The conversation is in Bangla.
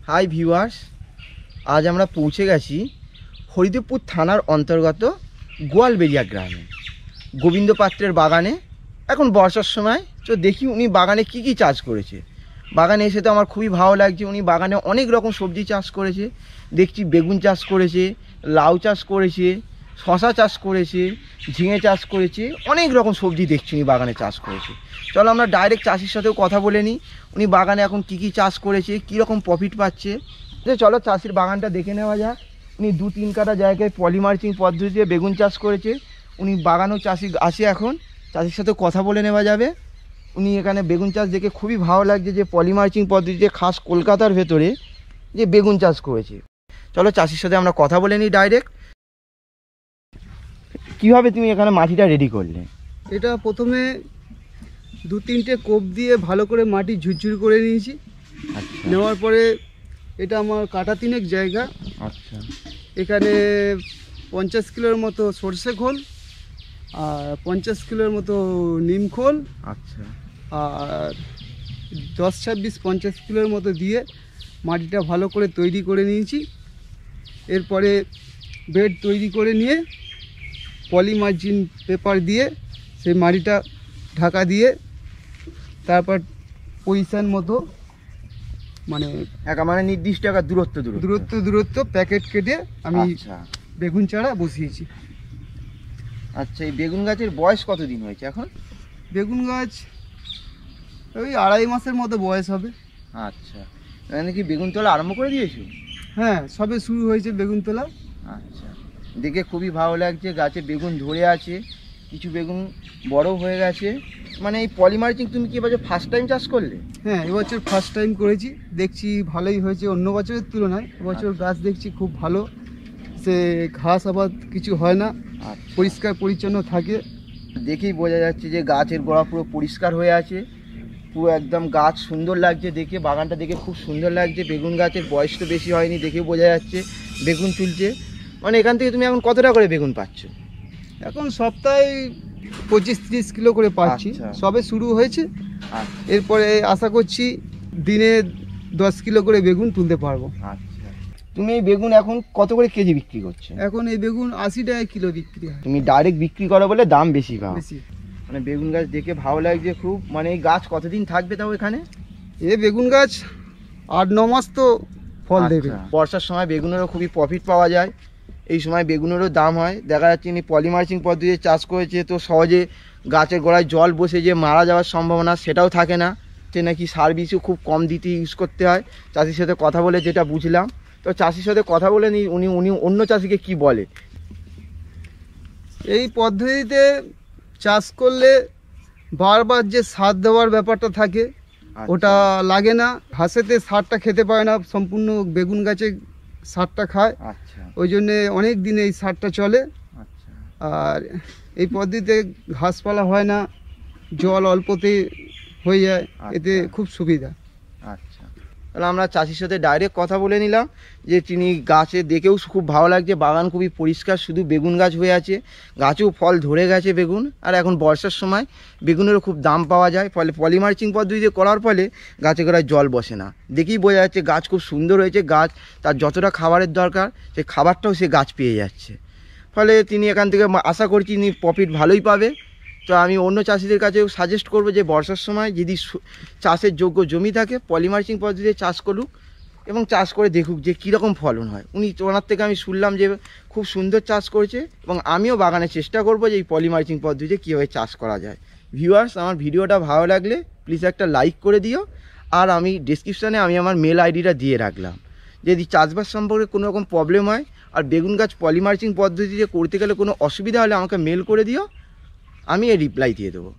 হাই ভিউয়ার্স, আজ আমরা পৌঁছে গেছি হরিদেবপুর থানার অন্তর্গত গোয়ালবেড়িয়া গ্রামে গোবিন্দ পাত্রের বাগানে। এখন বর্ষার সময়, তো দেখি উনি বাগানে কি কি চাষ করেছে। বাগানে এসে তো আমার খুবই ভালো লাগছে। উনি বাগানে অনেক রকম সবজি চাষ করেছে। দেখছি বেগুন চাষ করেছে, লাউ চাষ করেছে, শশা চাষ করেছে, ঝিঙে চাষ করেছে, অনেক রকম সবজি দেখছি উনি বাগানে চাষ করেছে। চলো আমরা ডাইরেক্ট চাষির সাথেও কথা বলে নিই, উনি বাগানে এখন কি কি চাষ করেছে, কীরকম প্রফিট পাচ্ছে। চলো চাষির বাগানটা দেখে নেওয়া যাক। উনি 2-3 কাঠা জায়গায় পলিমার্চিং পদ্ধতিতে বেগুন চাষ করেছে। উনি বাগানেও চাষি আসে, এখন চাষির সাথে কথা বলে নেওয়া যাবে। উনি এখানে বেগুন চাষ দেখে খুবই ভালো লাগছে যে পলিমার্চিং পদ্ধতিতে খাস কলকাতার ভেতরে যে বেগুন চাষ করেছে। চলো চাষির সাথে আমরা কথা বলে নিই ডাইরেক্ট। কীভাবে তুমি এখানে মাটিটা রেডি করলে? এটা প্রথমে 2-3টে কোপ দিয়ে ভালো করে মাটি ঝুরঝুর করে নিয়েছি। আচ্ছা, নেওয়ার পরে এটা আমার কাটা 3 জায়গা। আচ্ছা, এখানে 50 কিলোর মতো সরষে খোল আর 50 কিলোর মতো নিম খোল, আচ্ছা, আর 10-26-50 কিলোর মতো দিয়ে মাটিটা ভালো করে তৈরি করে নিয়েছি। এরপরে বেড তৈরি করে নিয়ে পলিমার্জিন পেপার দিয়ে সেই মাটিটা ঢাকা দিয়ে তারপর পজিশন মতো মানে নির্দিষ্ট একটা দূরত্ব প্যাকেট কেটে আমি আচ্ছা বেগুন চারা বসিয়েছি। আচ্ছা, এই বেগুন গাছের বয়স কতদিন হয়েছে এখন? বেগুন গাছ ওই 2.5 মাসের মতো বয়স হবে। আচ্ছা, এখানে কি বেগুন তোলা আরম্ভ করে দিয়েছো? হ্যাঁ, সবে শুরু হয়েছে বেগুন তোলা। আচ্ছা, দেখে খুবই ভালো লাগছে। গাছে বেগুন ধরে আছে, কিছু বেগুন বড় হয়ে গেছে। মানে এই পলিমার্চিং তুমি কি এবছর ফার্স্ট টাইম চাষ করলে? হ্যাঁ, এবছর ফার্স্ট টাইম করেছি, দেখছি ভালোই হয়েছে অন্য বছরের তুলনায়। এবছর গাছ দেখছি খুব ভালো, সে ঘাস আবাদ কিছু হয় না, পরিষ্কার পরিচ্ছন্ন থাকে। দেখেই বোঝা যাচ্ছে যে গাছের গোড়া পুরো পরিষ্কার হয়ে আছে, পুরো একদম গাছ সুন্দর লাগছে দেখে। বাগানটা দেখে খুব সুন্দর লাগছে। বেগুন গাছের বয়স তো বেশি হয়নি, দেখে বোঝা যাচ্ছে বেগুন তুলছে। মানে এখান থেকে তুমি এখন কতটা করে বেগুন পাচ্ছ? এখন সপ্তাহে 25-30 কিলো করে পাচ্ছি। সবে শুরু হয়েছে, এরপরে আশা করছি দিনে 10 কিলো করে বেগুন তুলতে পারবো। আচ্ছা, তুমি এই বেগুন এখন কত করে কেজি বিক্রি করছো? এখন এই বেগুন 80 টাকা কিলো বিক্রি হয়। তুমি ডাইরেক্ট বিক্রি করো বলে দাম বেশি পাও। বেশি। মানে বেগুন গাছ দেখে ভালো লাগছে খুব। মানে এই গাছ কতদিন থাকবে তাও এখানে? এই বেগুন গাছ 8-9 মাস তো ফল দেবে। বর্ষার সময় বেগুনেরও খুবই প্রফিট পাওয়া যায়, এই সময় বেগুনেরও দাম হয়। দেখা যাচ্ছে ইনি পলিমার্চিং পদ্ধতিতে চাষ করেছে, তো সহজে গাছের গোড়ায় জল বসে যে মারা যাওয়ার সম্ভাবনা সেটাও থাকে না। সে নাকি সার বিষও খুব কম দিতে ইউজ করতে হয়। চাষির সাথে কথা বলে যেটা বুঝলাম, তো চাষির সাথে কথা বলে নি উনি অন্য চাষিকে কি বলে। এই পদ্ধতিতে চাষ করলে বারবার যে সার দেওয়ার ব্যাপারটা থাকে ওটা লাগে না। ঘাসেতে সারটা খেতে পারে না, সম্পূর্ণ বেগুন গাছে সারটা খায়। আচ্ছা, ওই জন্যে অনেক দিন এই সারটা চলে। আচ্ছা, আর এই পদ্ধতিতে ঘাসপালা হয় না, জল অল্পতে হয়ে যায়, এতে খুব সুবিধা। আচ্ছা, তাহলে আমরা চাষির সাথে ডাইরেক্ট কথা বলে নিলাম যে তিনি গাছে দেখেও খুব ভালো লাগছে, বাগান খুবই পরিষ্কার, শুধু বেগুন গাছ হয়ে আছে, গাছেও ফল ধরে গেছে বেগুন। আর এখন বর্ষার সময় বেগুনেরও খুব দাম পাওয়া যায়, ফলে পলিমার্চিং পদ্ধতিতে করার ফলে গাছে গোড়ায় জল বসে না। দেখেই বোঝা যাচ্ছে গাছ খুব সুন্দর হয়েছে। গাছ তার যতটা খাবারের দরকার সেই খাবারটাও সে গাছ পেয়ে যাচ্ছে, ফলে তিনি এখান থেকে আশা করছি তিনি প্রফিট ভালোই পাবে। তো আমি অন্য চাষিদের কাছেও সাজেস্ট করবো যে বর্ষার সময় যদি চাষের যোগ্য জমি থাকে পলিমার্চিং পদ্ধতিতে চাষ করুক এবং চাষ করে দেখুক যে কীরকম ফলন হয়। ওনার থেকে আমি শুনলাম যে খুব সুন্দর চাষ করেছে, এবং আমিও বাগানে চেষ্টা করবো যে এই পলিমার্চিং পদ্ধতিতে কীভাবে চাষ করা যায়। ভিউয়ার্স, আমার ভিডিওটা ভালো লাগলে প্লিজ একটা লাইক করে দিও। আর আমি ডেসক্রিপশানে আমার মেল আইডিটা দিয়ে রাখলাম, যদি চাষবাস সম্পর্কে কোনো রকম প্রবলেম হয় আর বেগুন গাছ পলিমার্চিং পদ্ধতিতে করতে গেলে কোনো অসুবিধা হলে আমাকে মেল করে দিও, আমি রিপ্লাই দিয়ে দেবো।